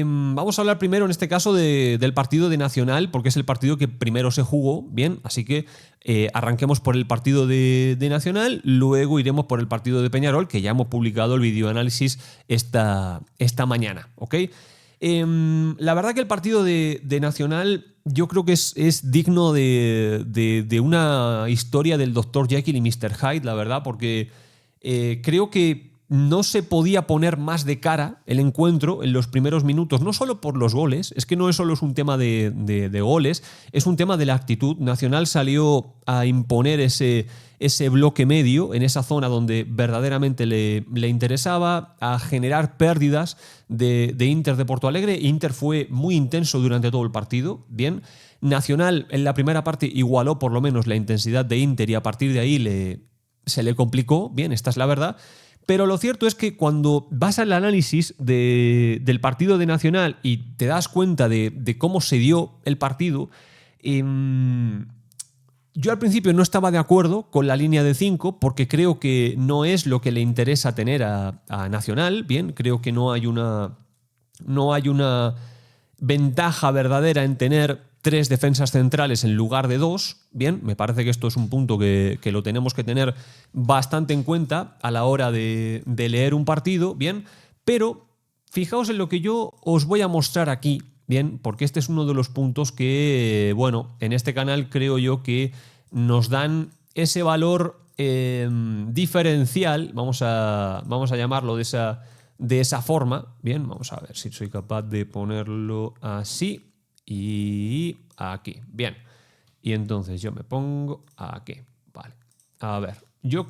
Vamos a hablar primero en este caso del partido de Nacional, porque es el partido que primero se jugó, bien, así que arranquemos por el partido de Nacional, luego iremos por el partido de Peñarol, que ya hemos publicado el videoanálisis esta mañana, ¿ok? La verdad que el partido de Nacional yo creo que es digno de una historia del Dr. Jekyll y Mr. Hyde, la verdad, porque creo que no se podía poner más de cara el encuentro en los primeros minutos, no solo por los goles, es que no es solo un tema de goles, es un tema de la actitud. Nacional salió a imponer ese bloque medio en esa zona donde verdaderamente le interesaba, a generar pérdidas de Inter de Porto Alegre. Inter fue muy intenso durante todo el partido, bien. Nacional en la primera parte igualó por lo menos la intensidad de Inter y a partir de ahí se le complicó, bien, esta es la verdad. Pero lo cierto es que cuando vas al análisis del partido de Nacional y te das cuenta de cómo se dio el partido, yo al principio no estaba de acuerdo con la línea de 5 porque creo que no es lo que le interesa tener a Nacional. Bien, creo que no hay una ventaja verdadera en tener 3 defensas centrales en lugar de 2. Bien, me parece que esto es un punto que lo tenemos que tener bastante en cuenta a la hora de leer un partido, bien, pero fijaos en lo que yo os voy a mostrar aquí, bien, porque este es uno de los puntos que, bueno, en este canal creo yo que nos dan ese valor diferencial, vamos a llamarlo de esa forma, bien, vamos a ver si soy capaz de ponerlo así. Y aquí, bien. Y entonces yo me pongo aquí, vale. A ver, yo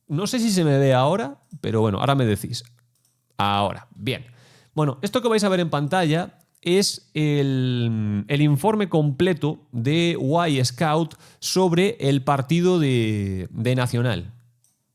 no sé si se me ve ahora, pero bueno, ahora me decís. Ahora, bien. Bueno, esto que vais a ver en pantalla es el informe completo de Y-Scout sobre el partido de Nacional.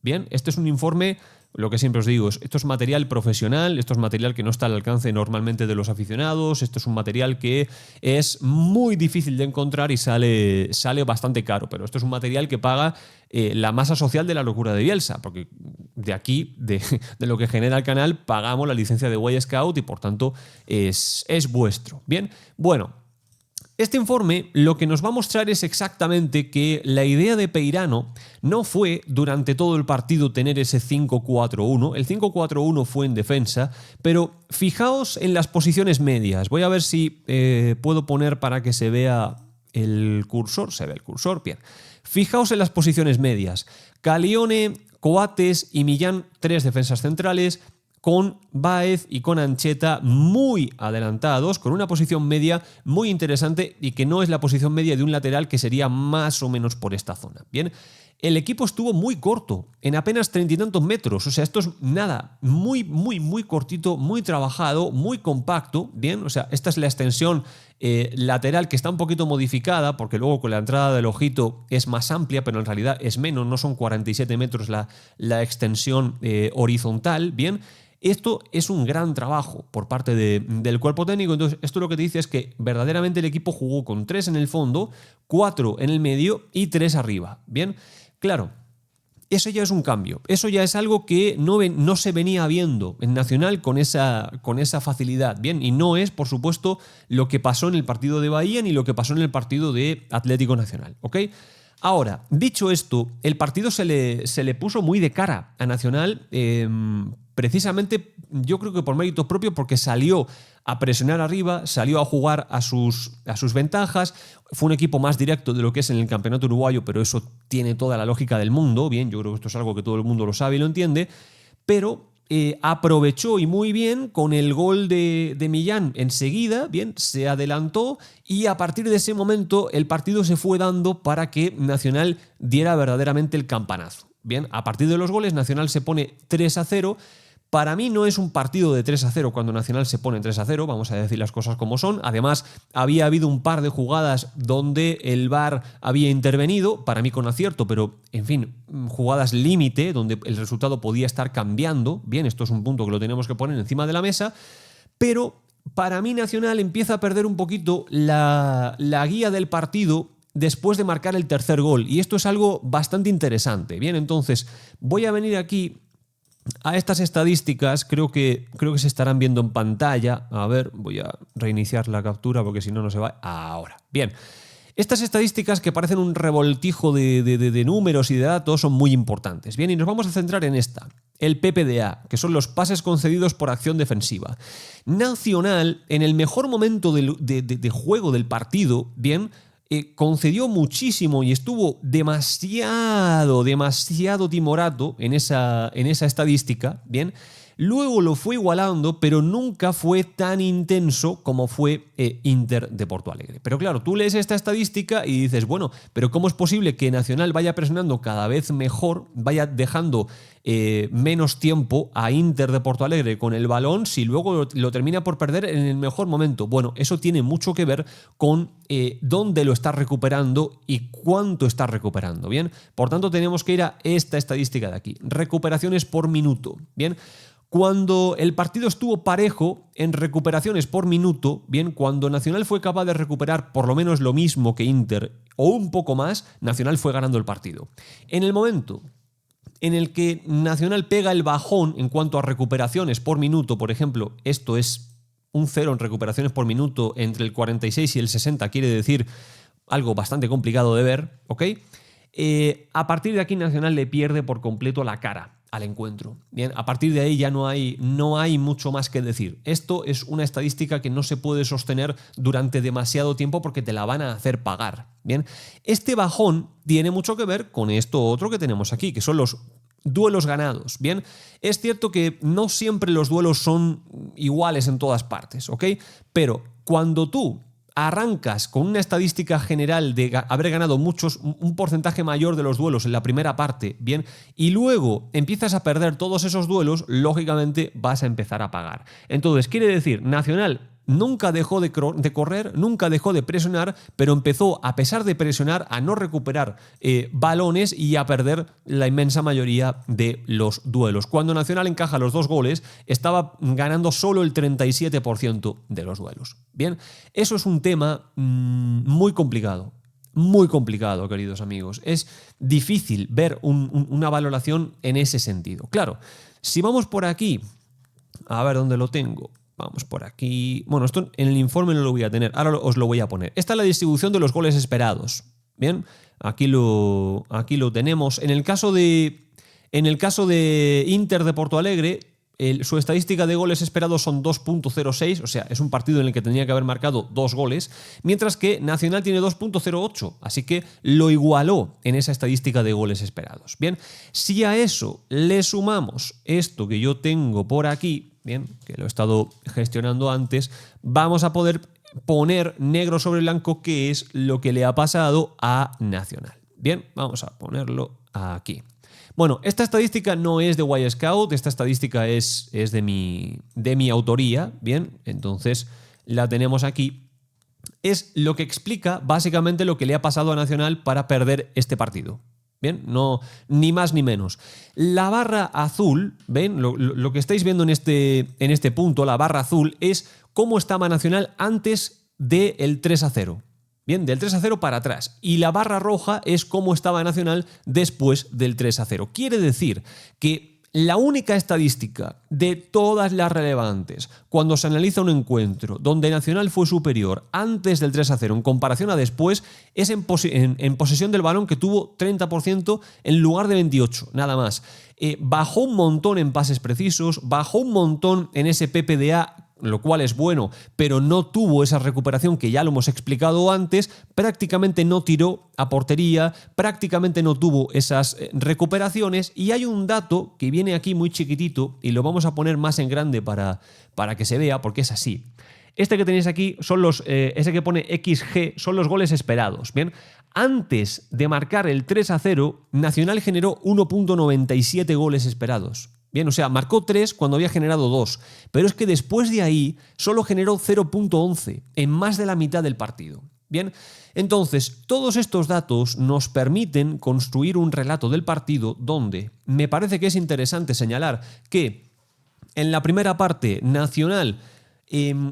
Bien, este es un informe, lo que siempre os digo, esto es material profesional, esto es material que no está al alcance normalmente de los aficionados, esto es un material que es muy difícil de encontrar y sale bastante caro, pero esto es un material que paga la masa social de la locura de Bielsa, porque de aquí, de lo que genera el canal, pagamos la licencia de Y-Scout y por tanto es vuestro. Bien, bueno. Este informe lo que nos va a mostrar es exactamente que la idea de Peirano no fue durante todo el partido tener ese 5-4-1. El 5-4-1 fue en defensa, pero fijaos en las posiciones medias. Voy a ver si puedo poner para que se vea el cursor. Se ve el cursor, bien. Fijaos en las posiciones medias. Calione, Coates y Millán, 3 defensas centrales, con Báez y con Ancheta muy adelantados, con una posición media muy interesante y que no es la posición media de un lateral, que sería más o menos por esta zona. Bien, el equipo estuvo muy corto, en apenas 30 y tantos metros, o sea, esto es nada, muy cortito, muy trabajado, muy compacto, bien, o sea, esta es la extensión lateral, que está un poquito modificada, porque luego con la entrada del ojito es más amplia, pero en realidad es menos, no son 47 metros la extensión horizontal, bien. Esto es un gran trabajo por parte del cuerpo técnico. Entonces, esto lo que te dice es que verdaderamente el equipo jugó con 3 en el fondo, 4 en el medio y 3 arriba. Bien, claro, eso ya es un cambio. Eso ya es algo que no se venía viendo en Nacional con esa facilidad. Bien, y no es, por supuesto, lo que pasó en el partido de Bahía ni lo que pasó en el partido de Atlético Nacional. ¿Ok? Ahora, dicho esto, el partido se le puso muy de cara a Nacional, precisamente yo creo que por méritos propios, porque salió a presionar arriba, salió a jugar a sus ventajas. Fue un equipo más directo de lo que es en el campeonato uruguayo, pero eso tiene toda la lógica del mundo. Bien, yo creo que esto es algo que todo el mundo lo sabe y lo entiende, pero aprovechó y muy bien con el gol de Millán enseguida, bien, se adelantó y a partir de ese momento el partido se fue dando para que Nacional diera verdaderamente el campanazo. Bien, a partir de los goles Nacional se pone 3-0. Para mí no es un partido de 3-0 cuando Nacional se pone 3-0, vamos a decir las cosas como son. Además, había habido un par de jugadas donde el VAR había intervenido, para mí con acierto, pero en fin, jugadas límite, donde el resultado podía estar cambiando. Bien, esto es un punto que lo tenemos que poner encima de la mesa, pero para mí Nacional empieza a perder un poquito la guía del partido después de marcar el tercer gol, y esto es algo bastante interesante. Bien, entonces voy a venir aquí a estas estadísticas creo que se estarán viendo en pantalla. A ver, voy a reiniciar la captura porque si no, no se va. Ahora. Bien. Estas estadísticas que parecen un revoltijo de números y de datos son muy importantes. Bien, y nos vamos a centrar en esta, el PPDA, que son los pases concedidos por acción defensiva. Nacional, en el mejor momento de juego del partido, bien, concedió muchísimo y estuvo demasiado timorato en esa estadística, bien. Luego lo fue igualando, pero nunca fue tan intenso como fue Inter de Porto Alegre. Pero claro, tú lees esta estadística y dices, bueno, pero ¿cómo es posible que Nacional vaya presionando cada vez mejor, vaya dejando menos tiempo a Inter de Porto Alegre con el balón si luego lo termina por perder en el mejor momento? Bueno, eso tiene mucho que ver con dónde lo está recuperando y cuánto está recuperando, ¿bien? Por tanto, tenemos que ir a esta estadística de aquí, recuperaciones por minuto, ¿bien? Cuando el partido estuvo parejo en recuperaciones por minuto, bien, cuando Nacional fue capaz de recuperar por lo menos lo mismo que Inter o un poco más, Nacional fue ganando el partido. En el momento en el que Nacional pega el bajón en cuanto a recuperaciones por minuto, por ejemplo, esto es un 0 en recuperaciones por minuto entre el 46 y el 60, quiere decir algo bastante complicado de ver, ¿ok? A partir de aquí Nacional le pierde por completo la cara al encuentro. Bien, a partir de ahí ya no hay mucho más que decir. Esto es una estadística que no se puede sostener durante demasiado tiempo porque te la van a hacer pagar. Bien, este bajón tiene mucho que ver con esto otro que tenemos aquí, que son los duelos ganados. Bien, es cierto que no siempre los duelos son iguales en todas partes, ¿ok? Pero cuando tú arrancas con una estadística general de haber ganado un porcentaje mayor de los duelos en la primera parte, bien, y luego empiezas a perder todos esos duelos, lógicamente vas a empezar a pagar. Entonces, quiere decir, Nacional nunca dejó de correr, nunca dejó de presionar, pero empezó, a pesar de presionar, a no recuperar balones y a perder la inmensa mayoría de los duelos. Cuando Nacional encaja los 2 goles, estaba ganando solo el 37% de los duelos. Bien, eso es un tema muy complicado. Muy complicado, queridos amigos. Es difícil ver una valoración en ese sentido. Claro, si vamos por aquí, a ver dónde lo tengo. Vamos por aquí. Bueno, esto en el informe no lo voy a tener. Ahora os lo voy a poner. Esta es la distribución de los goles esperados. Bien, aquí lo tenemos. En el caso de Inter de Porto Alegre, su estadística de goles esperados son 2.06, o sea, es un partido en el que tenía que haber marcado 2 goles, mientras que Nacional tiene 2.08, así que lo igualó en esa estadística de goles esperados. Bien, si a eso le sumamos esto que yo tengo por aquí, bien, que lo he estado gestionando antes, vamos a poder poner negro sobre blanco qué es lo que le ha pasado a Nacional. Bien, vamos a ponerlo aquí. Bueno, esta estadística no es de Wyscout, esta estadística es de mi autoría, bien, entonces la tenemos aquí. Es lo que explica básicamente lo que le ha pasado a Nacional para perder este partido. Bien, no, ni más ni menos. La barra azul, ¿ven? Lo que estáis viendo en este punto, la barra azul, es cómo estaba Nacional antes del 3-0. Bien, del 3-0 para atrás. Y la barra roja es cómo estaba Nacional después del 3-0. Quiere decir que la única estadística de todas las relevantes cuando se analiza un encuentro donde Nacional fue superior antes del 3-0 en comparación a después es en posesión del balón, que tuvo 30% en lugar de 28%, nada más. Bajó un montón en pases precisos, bajó un montón en ese PPDA, lo cual es bueno, pero no tuvo esa recuperación que ya lo hemos explicado antes, prácticamente no tiró a portería, prácticamente no tuvo esas recuperaciones, y hay un dato que viene aquí muy chiquitito y lo vamos a poner más en grande para que se vea, porque es así. Este que tenéis aquí son ese que pone XG, son los goles esperados. Bien, antes de marcar el 3-0, Nacional generó 1.97 goles esperados. Bien, o sea, marcó 3 cuando había generado 2, pero es que después de ahí solo generó 0.11 en más de la mitad del partido. Bien, entonces todos estos datos nos permiten construir un relato del partido donde me parece que es interesante señalar que en la primera parte Nacional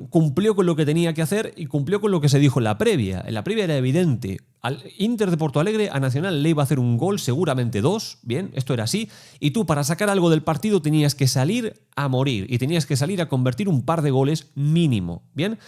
cumplió con lo que tenía que hacer y cumplió con lo que se dijo en la previa. En la previa era evidente. Al Inter de Porto Alegre a Nacional le iba a hacer un gol, seguramente 2, bien, esto era así, y tú para sacar algo del partido tenías que salir a morir y tenías que salir a convertir un par de goles mínimo, bien.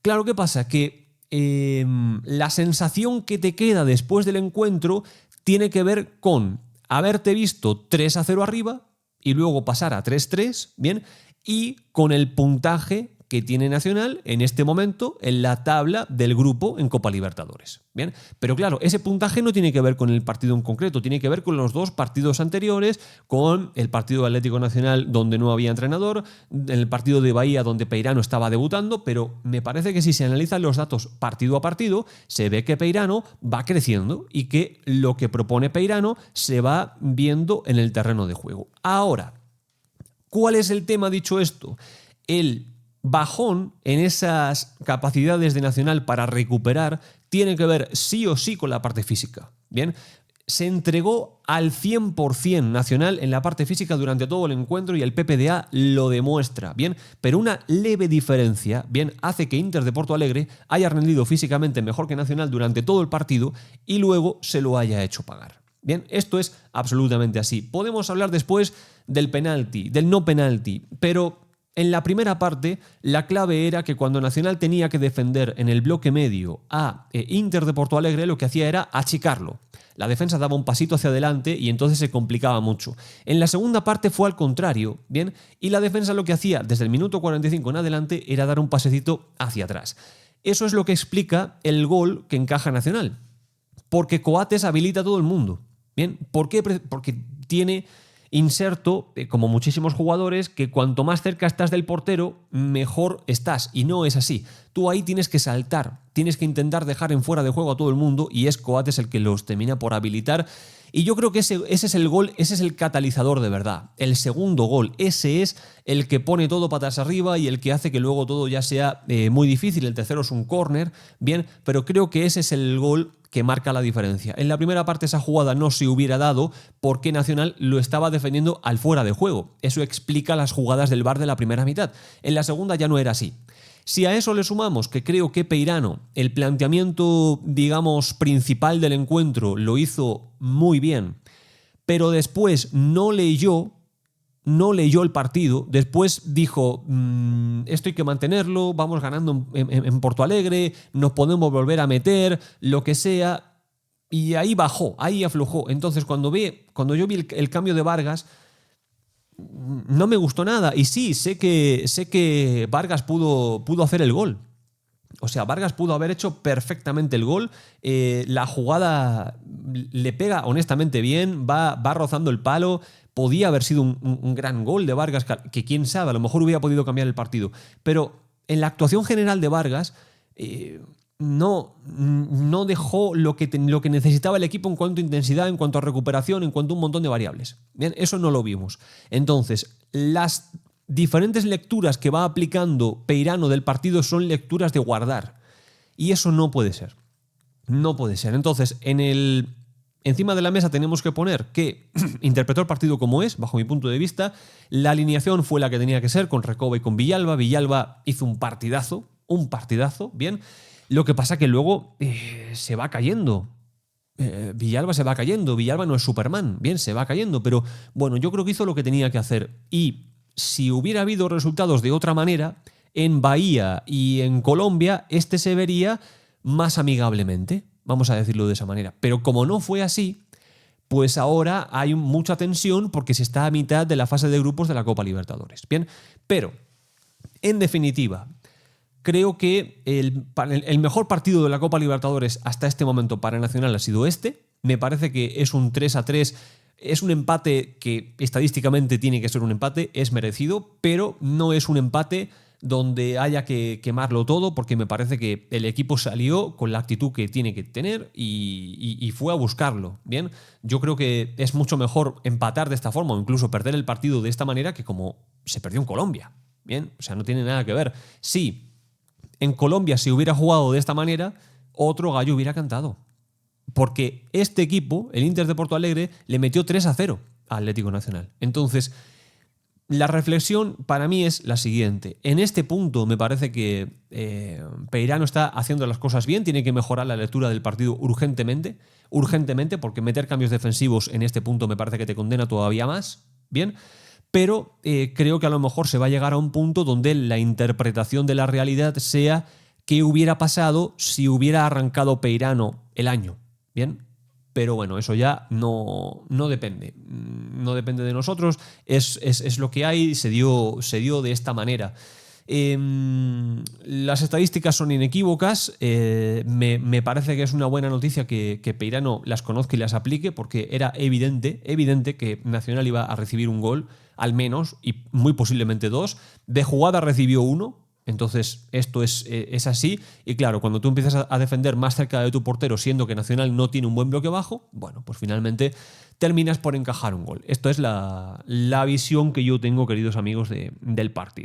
Claro, ¿qué pasa? Que la sensación que te queda después del encuentro tiene que ver con haberte visto 3-0 arriba y luego pasar a 3-3, bien, y con el puntaje que tiene Nacional en este momento en la tabla del grupo en Copa Libertadores. Bien, pero claro, ese puntaje no tiene que ver con el partido en concreto, tiene que ver con los 2 partidos anteriores, con el partido de Atlético Nacional donde no había entrenador, el partido de Bahía donde Peirano estaba debutando, pero me parece que si se analizan los datos partido a partido, se ve que Peirano va creciendo y que lo que propone Peirano se va viendo en el terreno de juego. Ahora, ¿cuál es el tema dicho esto? El bajón en esas capacidades de Nacional para recuperar tiene que ver sí o sí con la parte física. Bien, se entregó al 100% Nacional en la parte física durante todo el encuentro y el PPDA lo demuestra. Bien, pero una leve diferencia, bien, hace que Inter de Porto Alegre haya rendido físicamente mejor que Nacional durante todo el partido y luego se lo haya hecho pagar. Bien, esto es absolutamente así. Podemos hablar después del penalti, del no penalti, pero en la primera parte, la clave era que cuando Nacional tenía que defender en el bloque medio a Inter de Porto Alegre, lo que hacía era achicarlo. La defensa daba un pasito hacia adelante y entonces se complicaba mucho. En la segunda parte fue al contrario, ¿bien? Y la defensa lo que hacía desde el minuto 45 en adelante era dar un pasecito hacia atrás. Eso es lo que explica el gol que encaja Nacional. Porque Coates habilita a todo el mundo. ¿Bien? ¿Por qué? Porque tiene inserto, como muchísimos jugadores, que cuanto más cerca estás del portero, mejor estás. Y no es así. Tú ahí tienes que saltar, tienes que intentar dejar en fuera de juego a todo el mundo y es Coates el que los termina por habilitar. Y yo creo que ese es el gol, ese es el catalizador de verdad. El segundo gol, ese es el que pone todo patas arriba y el que hace que luego todo ya sea muy difícil. El tercero es un córner, bien, pero creo que ese es el gol que marca la diferencia. En la primera parte esa jugada no se hubiera dado porque Nacional lo estaba defendiendo al fuera de juego. Eso explica las jugadas del VAR de la primera mitad. En la segunda ya no era así. Si a eso le sumamos que creo que Peirano, el planteamiento, digamos, principal del encuentro, lo hizo muy bien, pero después no leyó el partido, después dijo, esto hay que mantenerlo, vamos ganando en Porto Alegre, nos podemos volver a meter, lo que sea, y ahí bajó, ahí aflojó. Entonces cuando yo vi el cambio de Vargas, no me gustó nada. Y sí, sé que Vargas pudo hacer el gol. O sea, Vargas pudo haber hecho perfectamente el gol. La jugada le pega honestamente bien, va rozando el palo. Podía haber sido un gran gol de Vargas, que quién sabe, a lo mejor hubiera podido cambiar el partido. Pero en la actuación general de Vargas no dejó lo que necesitaba el equipo en cuanto a intensidad, en cuanto a recuperación, en cuanto a un montón de variables. Bien, eso no lo vimos. Entonces, las diferentes lecturas que va aplicando Peirano del partido son lecturas de guardar. Y eso no puede ser. No puede ser. Entonces, encima de la mesa tenemos que poner que interpretó el partido como es, bajo mi punto de vista. La alineación fue la que tenía que ser, con Recoba y con Villalba. Villalba hizo un partidazo, bien. Lo que pasa que luego se va cayendo. Villalba se va cayendo. Villalba no es Superman. Bien, se va cayendo. Pero bueno, yo creo que hizo lo que tenía que hacer. Y si hubiera habido resultados de otra manera, en Bahía y en Colombia, se vería más amigablemente. Vamos a decirlo de esa manera. Pero como no fue así, pues ahora hay mucha tensión porque se está a mitad de la fase de grupos de la Copa Libertadores. Bien, pero en definitiva, creo que el mejor partido de la Copa Libertadores hasta este momento para Nacional ha sido este. Me parece que es un 3-3, es un empate que estadísticamente tiene que ser un empate, es merecido, pero no es un empate donde haya que quemarlo todo, porque me parece que el equipo salió con la actitud que tiene que tener y fue a buscarlo. Bien, yo creo que es mucho mejor empatar de esta forma o incluso perder el partido de esta manera que como se perdió en Colombia. Bien, o sea, no tiene nada que ver. Sí, en Colombia, si hubiera jugado de esta manera, otro gallo hubiera cantado. Porque este equipo, el Inter de Porto Alegre, le metió 3-0 a Atlético Nacional. Entonces, la reflexión para mí es la siguiente. En este punto me parece que Peirano está haciendo las cosas bien, tiene que mejorar la lectura del partido urgentemente, porque meter cambios defensivos en este punto me parece que te condena todavía más, bien, pero creo que a lo mejor se va a llegar a un punto donde la interpretación de la realidad sea qué hubiera pasado si hubiera arrancado Peirano el año, bien. Pero bueno, eso ya no depende. No depende de nosotros. Es lo que hay. Se dio de esta manera. Las estadísticas son inequívocas. Me parece que es una buena noticia que Peirano las conozca y las aplique, porque era evidente que Nacional iba a recibir un gol, al menos, y muy posiblemente dos. De jugada recibió uno. Entonces, esto es así. Y claro, cuando tú empiezas a defender más cerca de tu portero, siendo que Nacional no tiene un buen bloque bajo, bueno, pues finalmente terminas por encajar un gol. Esto es la visión que yo tengo, queridos amigos, del partido.